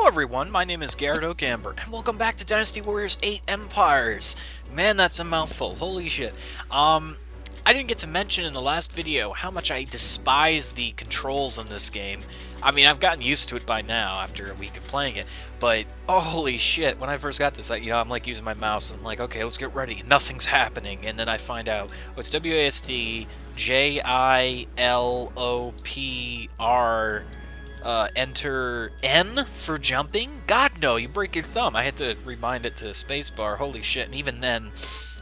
Hello everyone, my name is Garrett Okamber, and welcome back to Dynasty Warriors 8 Empires. Man, that's a mouthful. Holy shit. I didn't get to mention in the last video how much I despise the controls in this game. I mean, I've gotten used to it by now after a week of playing it, but holy shit, when I first got this, I'm like using my mouse, and I'm like, okay, let's get ready. Nothing's happening, and then I find out, oh, it's WASD JILOPR. Enter N for jumping? God, no, you break your thumb. I had to rebind it to spacebar. Holy shit. And even then,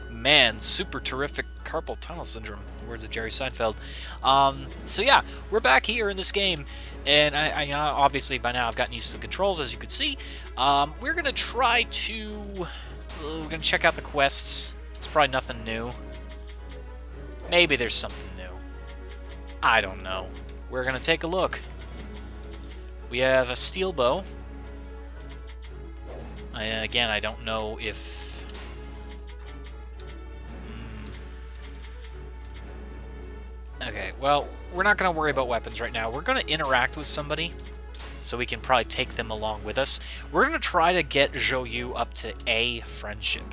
man, super terrific carpal tunnel syndrome. Words of Jerry Seinfeld. So yeah, we're back here in this game, and I obviously by now I've gotten used to the controls, as you can see. We're going to try to... we're going to check out the quests. It's probably nothing new. Maybe there's something new. I don't know. We're going to take a look. We have a steel bow. Again, I don't know if... Okay, well, we're not going to worry about weapons right now. We're going to interact with somebody, so we can probably take them along with us. We're going to try to get Zhou Yu up to A, friendship.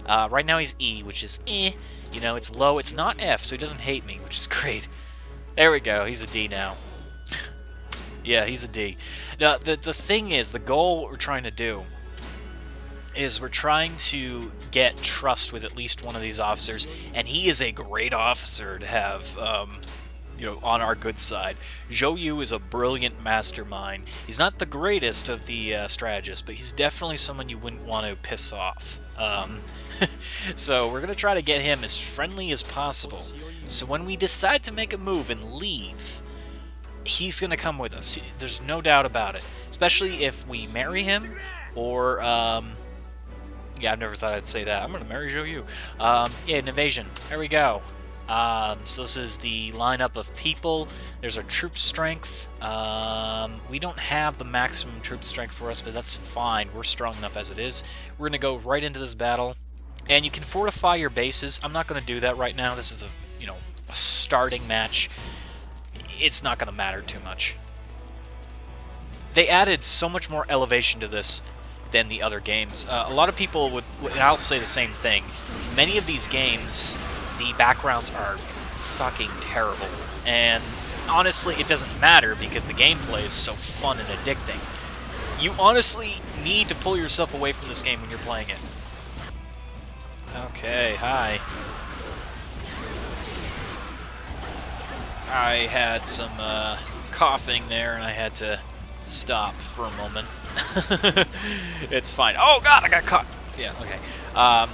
Right now he's E, which is eh. You know, it's low. It's not F, so he doesn't hate me, which is great. There we go. He's a D now. Yeah, he's a D. Now, the thing is, the goal we're trying to do is we're trying to get trust with at least one of these officers, and he is a great officer to have, on our good side. Zhou Yu is a brilliant mastermind. He's not the greatest of the strategists, but he's definitely someone you wouldn't want to piss off. So we're going to try to get him as friendly as possible. So when we decide to make a move and leave, he's going to come with us. There's no doubt about it. Especially if we marry him, or, yeah, I've never thought I'd say that. I'm going to marry Zhou Yu. Yeah, an invasion. There we go. So this is the lineup of people. There's our troop strength. We don't have the maximum troop strength for us, but that's fine. We're strong enough as it is. We're going to go right into this battle. And you can fortify your bases. I'm not going to do that right now. This is a starting match. It's not going to matter too much. They added so much more elevation to this than the other games. A lot of people would, and I'll say the same thing, many of these games, the backgrounds are fucking terrible. And honestly, it doesn't matter because the gameplay is so fun and addicting. You honestly need to pull yourself away from this game when you're playing it. Okay, hi. I had some coughing there, and I had to stop for a moment. It's fine. Oh god, I got caught! Yeah, okay.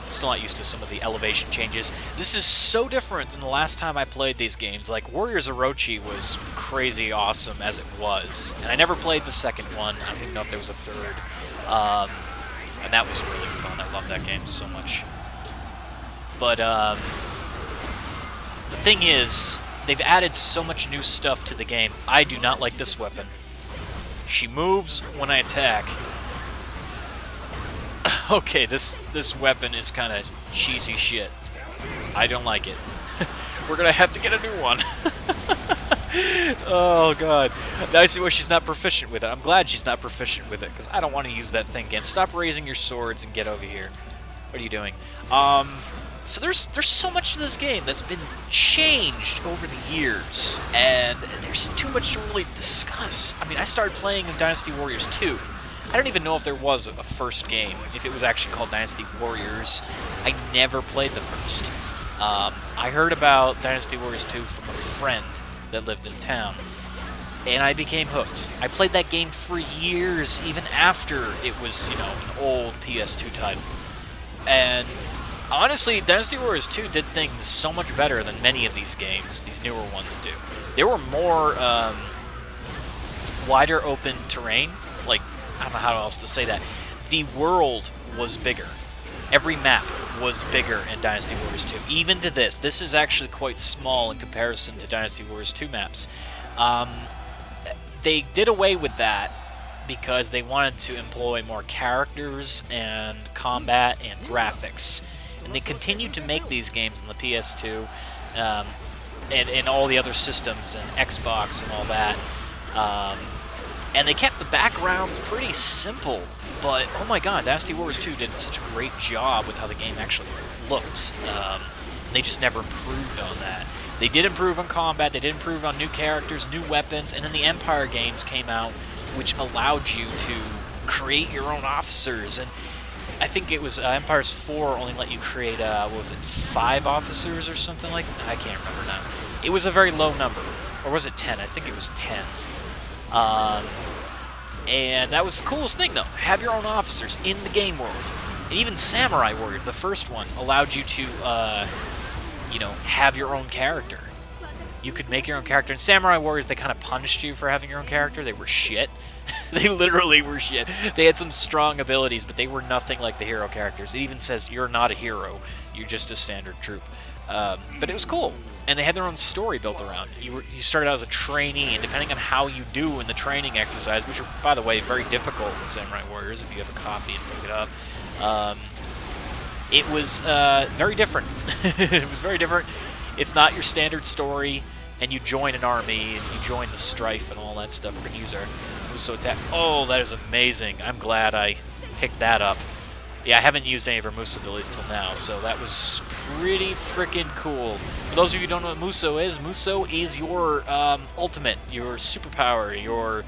Still not used to some of the elevation changes. This is so different than the last time I played these games. Like, Warriors Orochi was crazy awesome as it was. And I never played the second one. I don't even know if there was a third. And that was really fun. I love that game so much. But, the thing is, they've added so much new stuff to the game. I do not like this weapon. She moves when I attack. Okay, this weapon is kind of cheesy shit. I don't like it. We're gonna have to get a new one. Oh god. Now I see why she's not proficient with it. I'm glad she's not proficient with it, because I don't want to use that thing again. Stop raising your swords and get over here. What are you doing? So there's so much to this game that's been changed over the years, and there's too much to really discuss. I mean, I started playing in Dynasty Warriors 2. I don't even know if there was a first game, if it was actually called Dynasty Warriors. I never played the first. I heard about Dynasty Warriors 2 from a friend that lived in town, and I became hooked. I played that game for years, even after it was, an old PS2 title. And honestly, Dynasty Warriors 2 did things so much better than many of these games, these newer ones do. They were more wider open terrain. Like, I don't know how else to say that. The world was bigger. Every map was bigger in Dynasty Warriors 2. Even to this. This is actually quite small in comparison to Dynasty Warriors 2 maps. They did away with that because they wanted to employ more characters and combat and graphics. And they continued to make these games on the PS2 and all the other systems and Xbox and all that. And they kept the backgrounds pretty simple, but oh my god, Dynasty Warriors 2 did such a great job with how the game actually looked. And they just never improved on that. They did improve on combat, they did improve on new characters, new weapons, and then the Empire games came out, which allowed you to create your own officers. And I think it was Empire's 4 only let you create, what was it, 5 officers or something like that? I can't remember now. It was a very low number. Or was it 10? I think it was 10. And that was the coolest thing, though. Have your own officers in the game world. And even Samurai Warriors, the first one, allowed you to, you know, have your own character. You could make your own character. In Samurai Warriors, they kind of punished you for having your own character. They were shit. They literally were shit. They had some strong abilities, but they were nothing like the hero characters. It even says, you're not a hero. You're just a standard troop. But it was cool. And they had their own story built around it. You started out as a trainee, and depending on how you do in the training exercise, which are, by the way, very difficult in Samurai Warriors if you have a copy and pick it up, it was very different. It was very different. It's not your standard story, and you join an army, and you join the strife and all that stuff. We're going to use our Muso attack. Oh, that is amazing. I'm glad I picked that up. Yeah, I haven't used any of her Muso abilities till now, so that was pretty freaking cool. For those of you who don't know what Muso is your ultimate, your superpower, your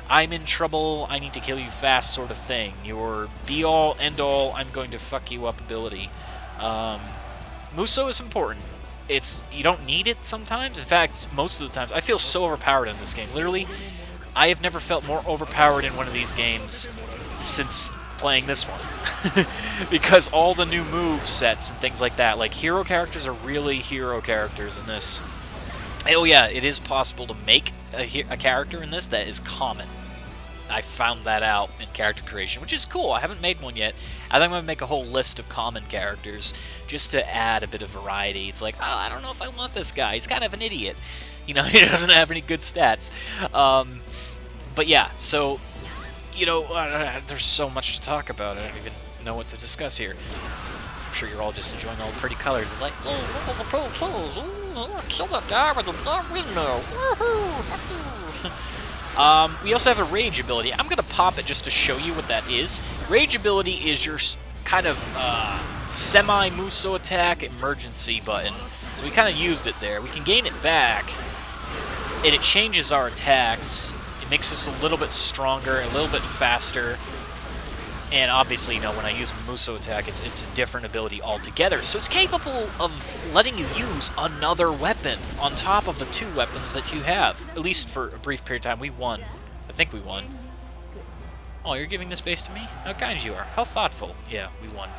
I'm in trouble, I need to kill you fast sort of thing, your be-all, end-all, I'm going to fuck you up ability. Muso is important. You don't need it sometimes. In fact, most of the times, I feel so overpowered in this game. Literally, I have never felt more overpowered in one of these games since playing this one. Because all the new move sets and things like that, like hero characters are really hero characters in this. Oh yeah, it is possible to make a character in this that is common. I found that out in character creation, which is cool. I haven't made one yet. I think I'm going to make a whole list of common characters just to add a bit of variety. It's like, oh, I don't know if I want this guy. He's kind of an idiot. You know, he doesn't have any good stats. But yeah, so, you know, there's so much to talk about. I don't even know what to discuss here. I'm sure you're all just enjoying all the pretty colors. It's like, oh, look at the pretty colors. Oh, kill that guy with the dark window. Woohoo! Fuck you. We also have a rage ability. I'm going to pop it just to show you what that is. Rage ability is your kind of semi-Muso attack emergency button. So we kind of used it there. We can gain it back, and it changes our attacks. It makes us a little bit stronger, a little bit faster. And obviously, you know, when I use Muso attack, it's a different ability altogether. So it's capable of letting you use another weapon on top of the 2 weapons that you have. At least for a brief period of time. We won. I think we won. Oh, you're giving this base to me? How kind you are. How thoughtful. Yeah, we won.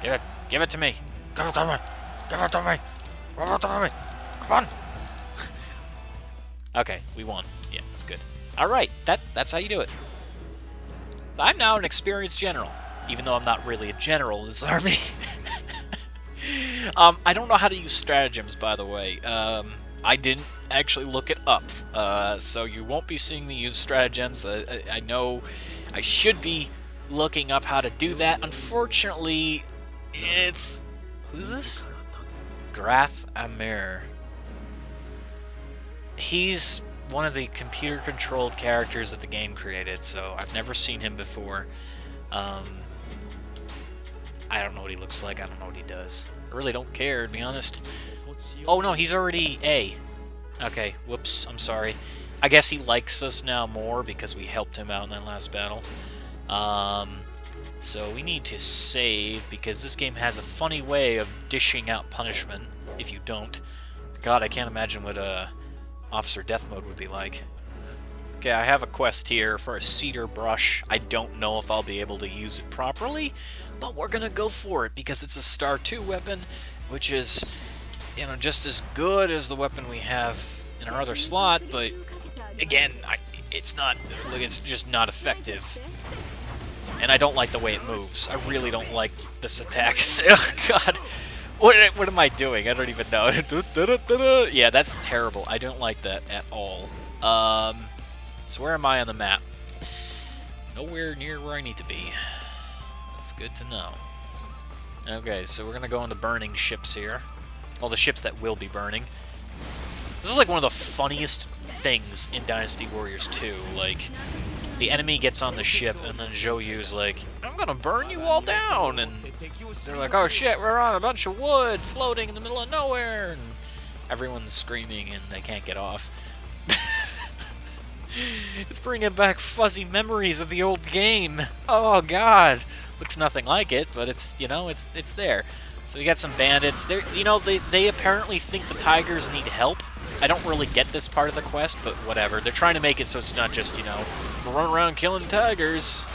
Give it to me. Give it to me. Give it to me. Give it to me. Come on. Okay, we won. Yeah, that's good. Alright, that's how you do it. So I'm now an experienced general, even though I'm not really a general in this army. I don't know how to use stratagems, by the way. I didn't actually look it up, so you won't be seeing me use stratagems. I know I should be looking up how to do that. Unfortunately, it's... Who's this? Grath Amir. He's one of the computer-controlled characters that the game created, so I've never seen him before. I don't know what he looks like, I don't know what he does. I really don't care, to be honest. Oh no, he's already A. Okay, whoops, I'm sorry. I guess he likes us now more because we helped him out in that last battle. So we need to save, because this game has a funny way of dishing out punishment if you don't. God, I can't imagine what Officer Death Mode would be like. Okay, I have a quest here for a cedar brush. I don't know if I'll be able to use it properly, but we're gonna go for it because it's a Star 2 weapon, which is, you know, just as good as the weapon we have in our other slot, but again, it's just not effective. And I don't like the way it moves. I really don't like this attack. Oh, God. What am I doing? I don't even know. Yeah, that's terrible. I don't like that at all. So where am I on the map? Nowhere near where I need to be. That's good to know. Okay, so we're going to go into burning ships here. All the ships that will be burning. This is like one of the funniest things in Dynasty Warriors 2. Like, the enemy gets on the ship, and then Zhou Yu's like, I'm gonna burn you all down! And they're like, oh shit, we're on a bunch of wood floating in the middle of nowhere! And everyone's screaming, and they can't get off. It's bringing back fuzzy memories of the old game. Oh god! Looks nothing like it, but it's, you know, it's there. So we got some bandits. They're, you know, they apparently think the tigers need help. I don't really get this part of the quest, but whatever. They're trying to make it so it's not just, you know, run around killing tigers.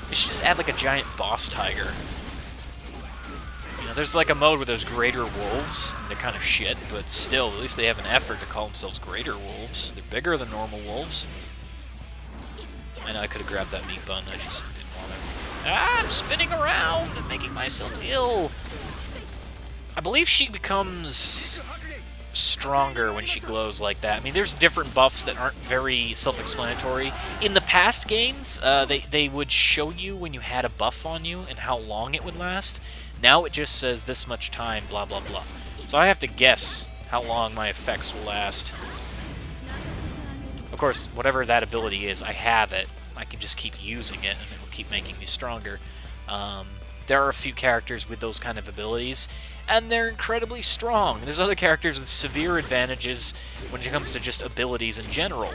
They should just add like a giant boss tiger. You know, there's like a mode where there's greater wolves, and they're kind of shit, but still, at least they have an effort to call themselves greater wolves. They're bigger than normal wolves. I know I could have grabbed that meat bun, I just didn't want to. Ah, I'm spinning around and making myself ill. I believe she becomes stronger when she glows like that. I mean, there's different buffs that aren't very self-explanatory. In the past games, they would show you when you had a buff on you and how long it would last. Now it just says this much time, blah, blah, blah. So I have to guess how long my effects will last. Of course, whatever that ability is, I have it. I can just keep using it, and it will keep making me stronger. There are a few characters with those kind of abilities, and they're incredibly strong. There's other characters with severe advantages when it comes to just abilities in general,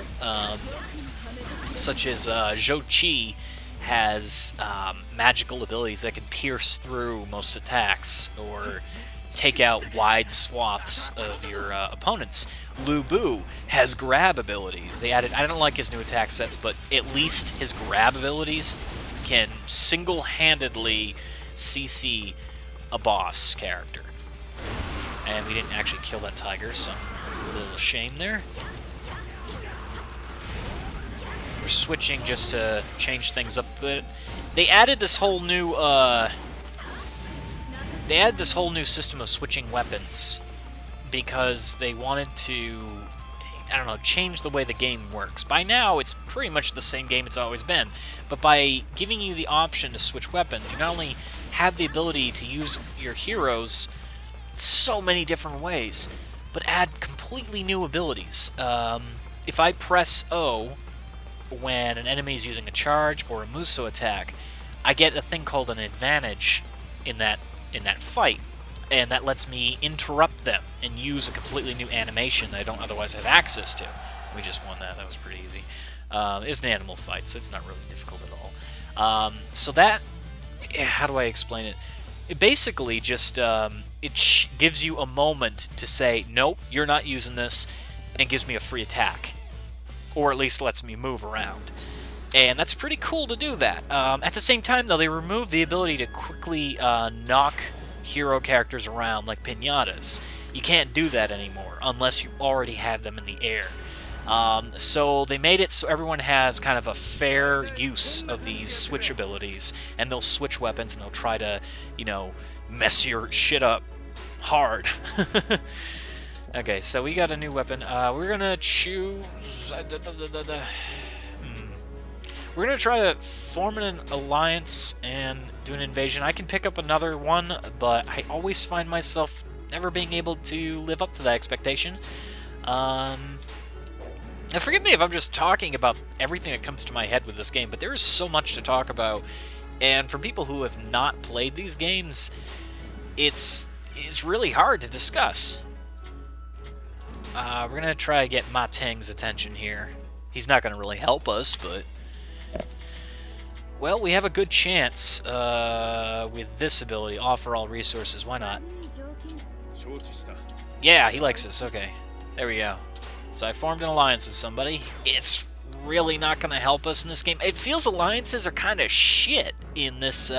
such as Zhou Qi has magical abilities that can pierce through most attacks, or take out wide swaths of your opponents. Lu Bu has grab abilities. They added, I don't like his new attack sets, but at least his grab abilities can single-handedly CC a boss character. And we didn't actually kill that tiger, so I'm a little ashamed there. We're switching just to change things up a bit. They added this whole new system of switching weapons because they wanted to, I don't know, change the way the game works. By now, it's pretty much the same game it's always been, but by giving you the option to switch weapons, you not only have the ability to use your heroes so many different ways, but add completely new abilities. If I press O when an enemy is using a charge or a Muso attack, I get a thing called an advantage in that fight, and that lets me interrupt them and use a completely new animation that I don't otherwise have access to. We just won that. That was pretty easy. It's an animal fight, so it's not really difficult at all. So that, how do I explain it? It basically just gives you a moment to say, nope, you're not using this, and gives me a free attack. Or at least lets me move around. And that's pretty cool to do that. At the same time, though, they removed the ability to quickly knock hero characters around like piñatas. You can't do that anymore unless you already have them in the air. So they made it so everyone has kind of a fair use of these switch abilities, and they'll switch weapons and they'll try to, you know, mess your shit up hard. Okay, so we got a new weapon. We're gonna choose... We're gonna try to form an alliance and do an invasion. I can pick up another one, but I always find myself never being able to live up to that expectation. Now forgive me if I'm just talking about everything that comes to my head with this game, but there is so much to talk about, and for people who have not played these games, it's really hard to discuss. We're gonna try to get Ma Teng's attention here. He's not gonna really help us, but... Well, we have a good chance with this ability. Offer all resources. Why not? Yeah, he likes us. Okay. There we go. So I formed an alliance with somebody. It's really not going to help us in this game. It feels alliances are kind of shit in this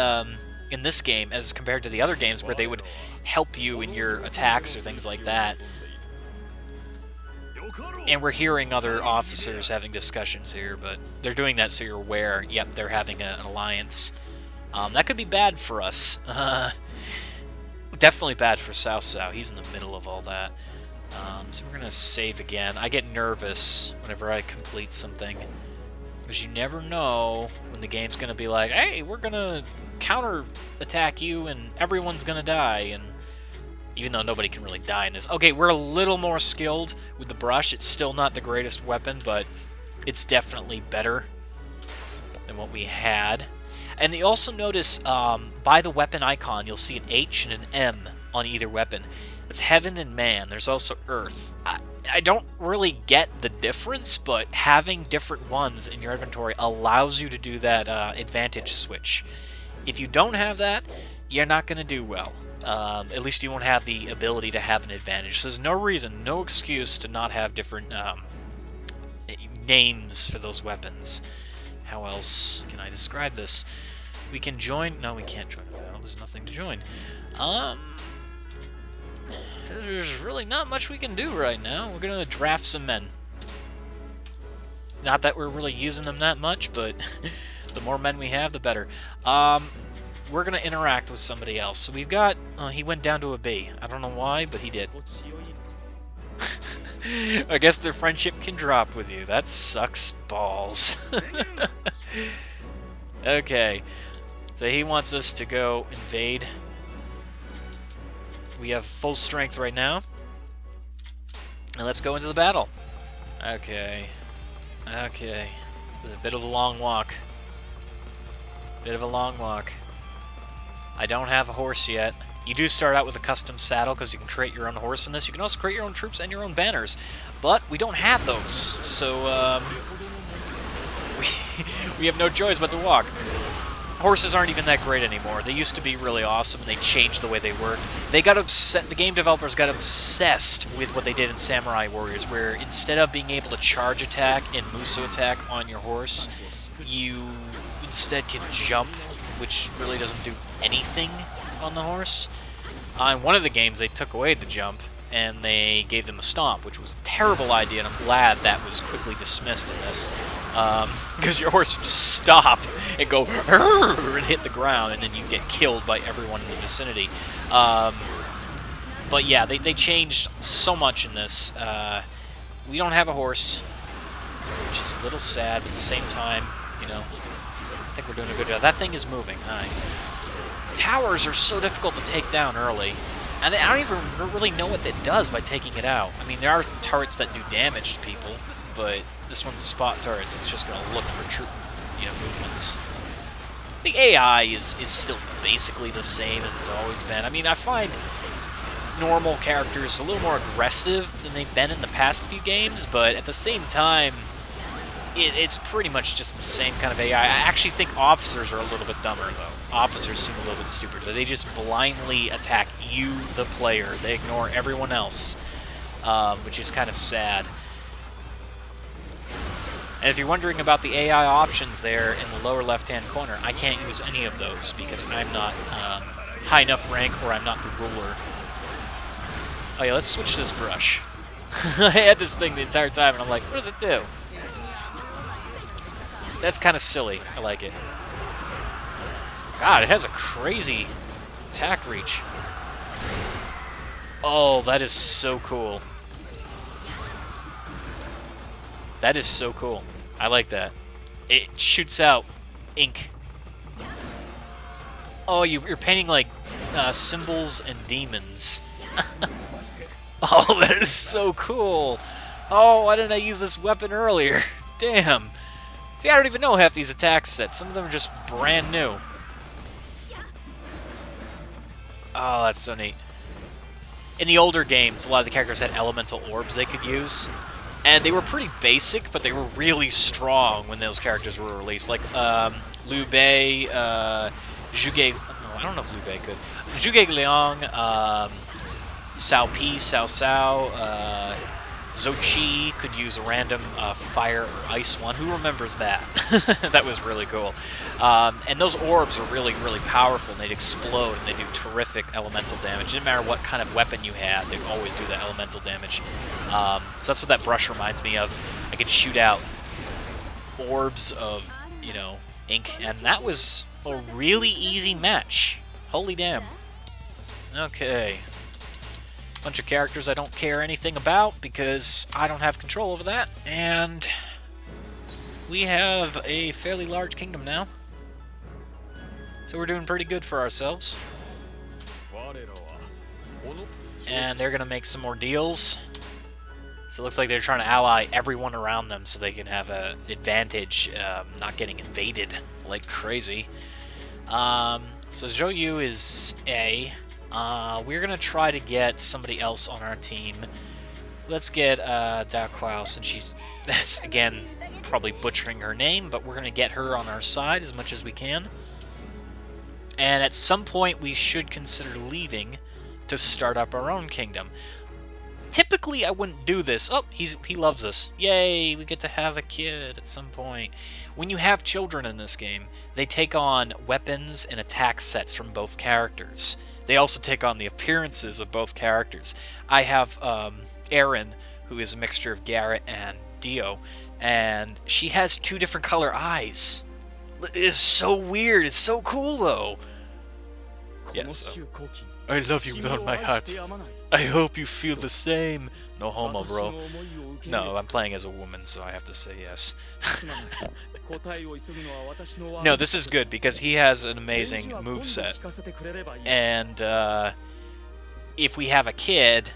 game as compared to the other games where they would help you in your attacks or things like that. And we're hearing other officers having discussions here, but they're doing that so you're aware, yep, they're having an alliance. That could be bad for us. Definitely bad for Cao Cao. He's in the middle of all that. So we're going to save again. I get nervous whenever I complete something, because you never know when the game's going to be like, hey, we're going to counter-attack you and everyone's going to die, and Even though nobody can really die in this. Okay, we're a little more skilled with the brush. It's still not the greatest weapon, but it's definitely better than what we had. And you also notice by the weapon icon, you'll see an H and an M on either weapon. It's heaven and man. There's also earth. I don't really get the difference, but having different ones in your inventory allows you to do that advantage switch. If you don't have that, you're not going to do well. At least you won't have the ability to have an advantage. So there's no reason, no excuse to not have different names for those weapons. How else can I describe this? We can join... No, we can't join a battle. There's nothing to join. There's really not much we can do right now. We're going to draft some men. Not that we're really using them that much, but the more men we have, the better. We're going to interact with somebody else. So we've got... he went down to a B. I don't know why, but he did. I guess their friendship can drop with you. That sucks balls. Okay. So he wants us to go invade. We have full strength right now. And let's go into the battle. Okay. Okay. A bit of a long walk. Bit of a long walk. I don't have a horse yet. You do start out with a custom saddle because you can create your own horse in this. You can also create your own troops and your own banners. But we don't have those. So, we have no choice but to walk. Horses aren't even that great anymore. They used to be really awesome, and they changed the way they worked. They got upset. The game developers got obsessed with what they did in Samurai Warriors, where instead of being able to charge attack and Muso attack on your horse, you instead can jump, which really doesn't do anything on the horse. In one of the games, they took away the jump, and they gave them a stomp, which was a terrible idea, and I'm glad that was quickly dismissed in this. Because your horse would just stop and go and hit the ground, and then you get killed by everyone in the vicinity. But yeah, they changed so much in this. We don't have a horse, which is a little sad, but at the same time, you know, I think we're doing a good job. That thing is moving. Hi. Towers are so difficult to take down early, and I don't even really know what that does by taking it out. I mean, there are turrets that do damage to people, but this one's a spot turret, so it's just going to look for troop, movements. The AI is still basically the same as it's always been. I mean, I find normal characters a little more aggressive than they've been in the past few games, but at the same time, it's pretty much just the same kind of AI. I actually think officers are a little bit dumber, though. Officers seem a little bit stupider. They just blindly attack you, the player. They ignore everyone else, which is kind of sad. And if you're wondering about the AI options there in the lower left-hand corner, I can't use any of those because I'm not high enough rank or I'm not the ruler. Oh yeah, let's switch this brush. I had this thing the entire time and I'm like, what does it do? That's kind of silly. I like it. God, it has a crazy attack reach. Oh, that is so cool. That is so cool. I like that. It shoots out ink. Oh, you're painting like symbols and demons. Oh, that is so cool. Oh, why didn't I use this weapon earlier? Damn. See, I don't even know half these attack sets. Some of them are just brand new. Oh, that's so neat. In the older games, a lot of the characters had elemental orbs they could use. And they were pretty basic, but they were really strong when those characters were released. Like, Liu Bei, Zhuge... No, I don't know if Liu Bei could. Zhuge Liang, Cao Pi, Cao Cao, Zhou Qi could use a random fire or ice one. Who remembers that? That was really cool. And those orbs are really, really powerful, and they'd explode, and they do terrific elemental damage. It didn't matter what kind of weapon you had, they'd always do that elemental damage. So that's what that brush reminds me of. I could shoot out orbs of, ink, and that was a really easy match. Holy damn. Okay. Bunch of characters I don't care anything about because I don't have control over that, and we have a fairly large kingdom now, so we're doing pretty good for ourselves. And they're going to make some more deals. So it looks like they're trying to ally everyone around them so they can have an advantage, not getting invaded like crazy. So Zhou Yu is A. We're going to try to get somebody else on our team. Let's get Da Kuao, since that's, again, probably butchering her name, but we're going to get her on our side as much as we can. And at some point, we should consider leaving to start up our own kingdom. Typically, I wouldn't do this. Oh, he loves us. Yay, we get to have a kid at some point. When you have children in this game, they take on weapons and attack sets from both characters. They also take on the appearances of both characters. I have Erin, who is a mixture of Garrett and Dio, and she has 2 different color eyes. It is so weird. It's so cool, though. Yes. I love you without my heart. I hope you feel the same. No homo, bro. No, I'm playing as a woman, so I have to say yes. No, this is good, because he has an amazing moveset. And if we have a kid,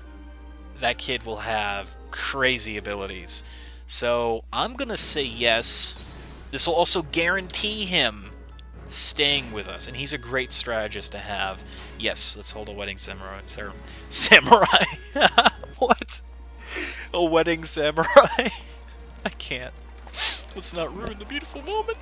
that kid will have crazy abilities. So I'm going to say yes. This will also guarantee him staying with us, and he's a great strategist to have. Yes, let's hold a wedding samurai. Samurai? What? A wedding samurai? I can't. Let's not ruin the beautiful moment.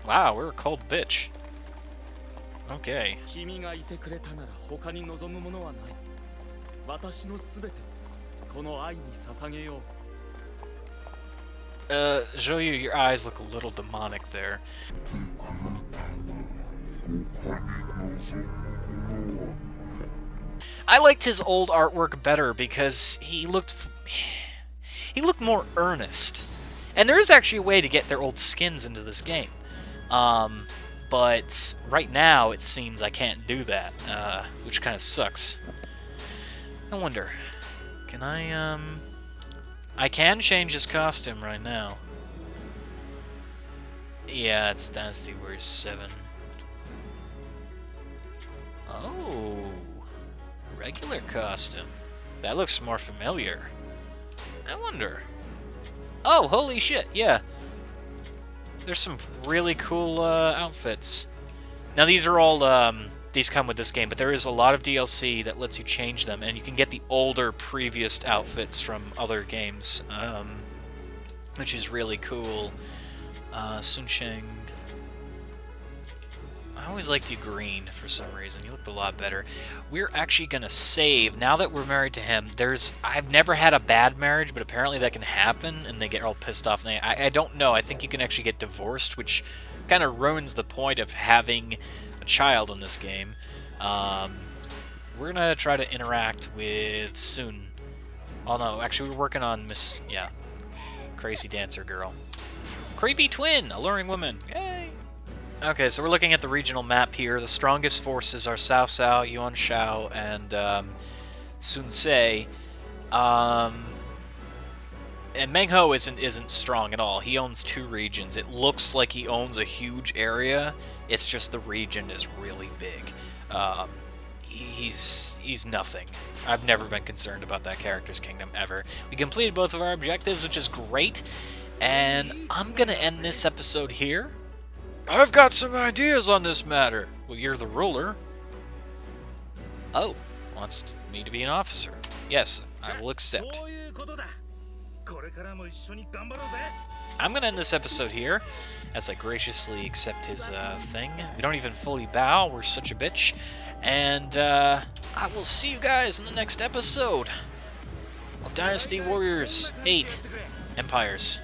Wow, we're a cold bitch. Okay. Zhou Yu, your eyes look a little demonic there. I liked his old artwork better because he looked more earnest. And there is actually a way to get their old skins into this game. But right now it seems I can't do that, which kind of sucks. I wonder, can I can change his costume right now. Yeah, it's Dynasty Warriors 7. Oh, regular costume. That looks more familiar. I wonder. Oh, holy shit, yeah. There's some really cool outfits. Now these are all, these come with this game, but there is a lot of DLC that lets you change them, and you can get the older previous outfits from other games, which is really cool. Sun Sheng. I always liked you green for some reason. You looked a lot better. We're actually going to save. Now that we're married to him, I've never had a bad marriage, but apparently that can happen, and they get all pissed off. And I don't know. I think you can actually get divorced, which kind of ruins the point of having a child in this game. We're going to try to interact with Sun. Oh, no. Actually, we're working on Crazy Dancer Girl. Creepy twin! Alluring woman. Yay! Okay, so we're looking at the regional map here. The strongest forces are Cao Cao, Yuan Shao, and Sun Ce. And Meng Ho isn't strong at all. He owns 2 regions. It looks like he owns a huge area. It's just the region is really big. He's nothing. I've never been concerned about that character's kingdom ever. We completed both of our objectives, which is great. And I'm gonna end this episode here. I've got some ideas on this matter. Well, you're the ruler. Oh, wants me to be an officer. Yes, I will accept. I'm gonna end this episode here, as I graciously accept his thing. We don't even fully bow, we're such a bitch. And I will see you guys in the next episode of Dynasty Warriors 8 Empires.